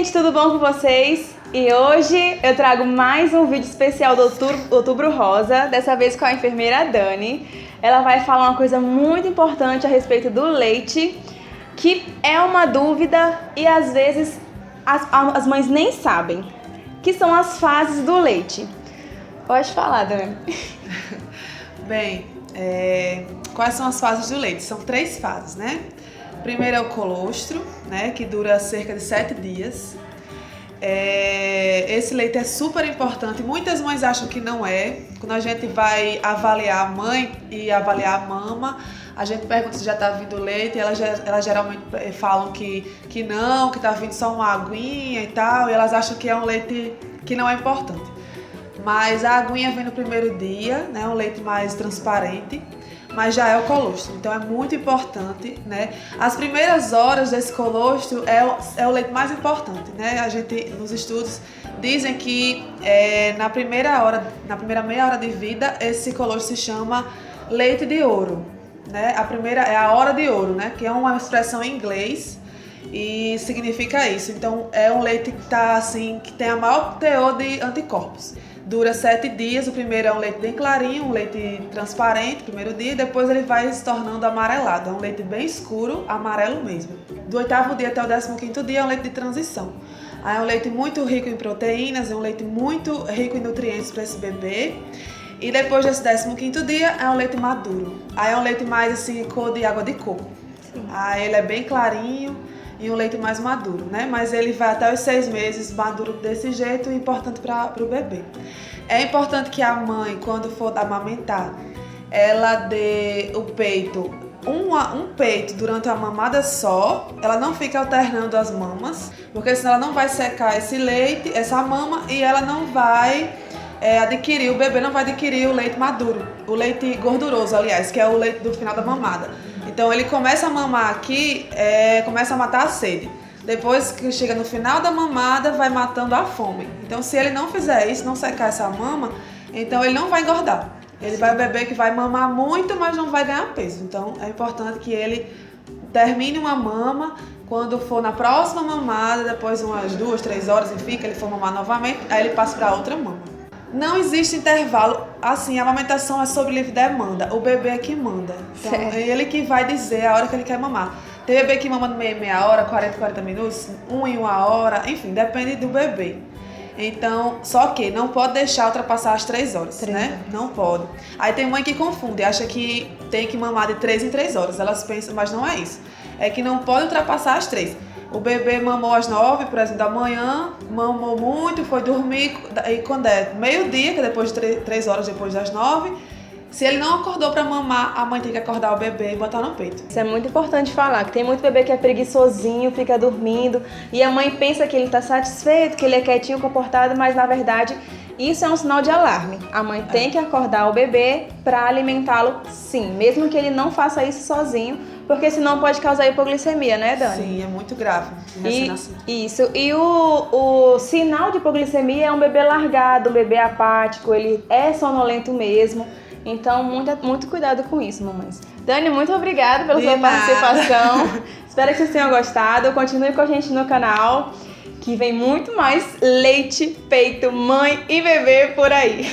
gente, tudo bom com vocês? E hoje eu trago mais um vídeo especial do Outubro Rosa, dessa vez com a enfermeira Dani. Ela vai falar uma coisa muito importante a respeito do leite, que é uma dúvida e às vezes as mães nem sabem, que são as fases do leite. Pode falar, Dani. Bem, quais são as fases do leite? São 3 fases, né? Primeiro é o colostro, né, que dura cerca de 7 dias. Esse leite é super importante. Muitas mães acham que não é. Quando a gente vai avaliar a mãe e avaliar a mama, a gente pergunta se já está vindo leite e elas geralmente falam que não, que está vindo só uma aguinha e tal, e elas acham que é um leite que não é importante. Mas a aguinha vem no primeiro dia, né, um leite mais transparente, mas já é o colostro, então é muito importante, né? As primeiras horas desse colostro é o leite mais importante, né? A gente, nos estudos, dizem que na primeira meia hora de vida, esse colostro se chama leite de ouro, né? A primeira é a hora de ouro, né? Que é uma expressão em inglês e significa isso. Então é um leite que tá assim, que tem a maior teor de anticorpos. Dura 7 dias, o primeiro é um leite bem clarinho, um leite transparente, primeiro dia, e depois ele vai se tornando amarelado. É um leite bem escuro, amarelo mesmo. Do 8º dia até o 15º dia é um leite de transição. Aí é um leite muito rico em proteínas, é um leite muito rico em nutrientes para esse bebê. E depois desse 15º dia é um leite maduro. Aí é um leite mais assim, cor de água de coco. Sim. Aí ele é bem clarinho e um leite mais maduro, né? Mas ele vai até os 6 meses maduro desse jeito, importante para o bebê. É importante que a mãe, quando for amamentar, ela dê o peito, um peito durante a mamada só, ela não fica alternando as mamas, porque senão ela não vai secar esse leite, essa mama, e ela não vai o bebê não vai adquirir o leite maduro, o leite gorduroso, aliás, que é o leite do final da mamada. Então ele começa a mamar aqui, começa a matar a sede. Depois que chega no final da mamada, vai matando a fome. Então se ele não fizer isso, não secar essa mama, então ele não vai engordar. Ele vai beber que vai mamar muito, mas não vai ganhar peso. Então é importante que ele termine uma mama. Quando for na próxima mamada, depois umas 2, 3 horas, enfim, que ele for mamar novamente, aí ele passa para outra mama. Não existe intervalo, assim, a amamentação é sob livre demanda, o bebê é que manda. Então é ele que vai dizer a hora que ele quer mamar. Tem bebê que mama meia hora, 40 minutos, 1 em 1 hora, enfim, depende do bebê. Então, só que não pode deixar ultrapassar as 3 horas, né? Não pode. Aí tem mãe que confunde, acha que tem que mamar de 3 em 3 horas. Elas pensam, mas não é isso. É que não pode ultrapassar as 3. O bebê mamou às 9, por exemplo, da manhã, mamou muito, foi dormir, e quando é meio-dia, que é depois de 3 horas depois das 9, se ele não acordou para mamar, a mãe tem que acordar o bebê e botar no peito. Isso é muito importante falar, que tem muito bebê que é preguiçosinho, fica dormindo, e a mãe pensa que ele está satisfeito, que ele é quietinho, comportado, mas na verdade isso é um sinal de alarme. A mãe tem que acordar o bebê para alimentá-lo, sim, mesmo que ele não faça isso sozinho, porque senão pode causar hipoglicemia, né, Dani? Sim, é muito grave. Isso. E o sinal de hipoglicemia é um bebê largado, um bebê apático, ele é sonolento mesmo. Então, muito cuidado com isso, mamães. Dani, muito obrigada pela sua participação. Espero que vocês tenham gostado. Continue com a gente no canal, que vem muito mais leite, peito, mãe e bebê por aí.